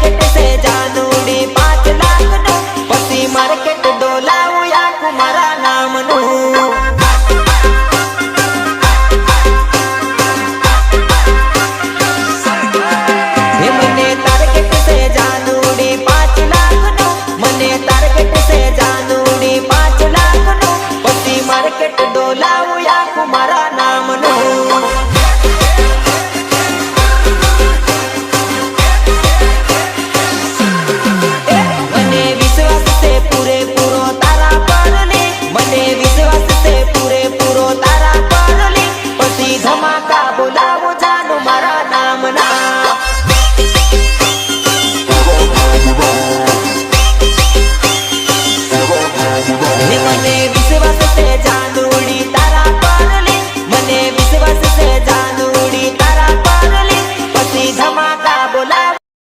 target से जानूडी 5 lakh no पसी market डोलाऊ या कुमारा नाम नो मने टारगेट से जानूडी 5 लाख नो मने टारगेट से जानूडी 5 लाख नो पसी मार्केट डोलाऊ या कुमारा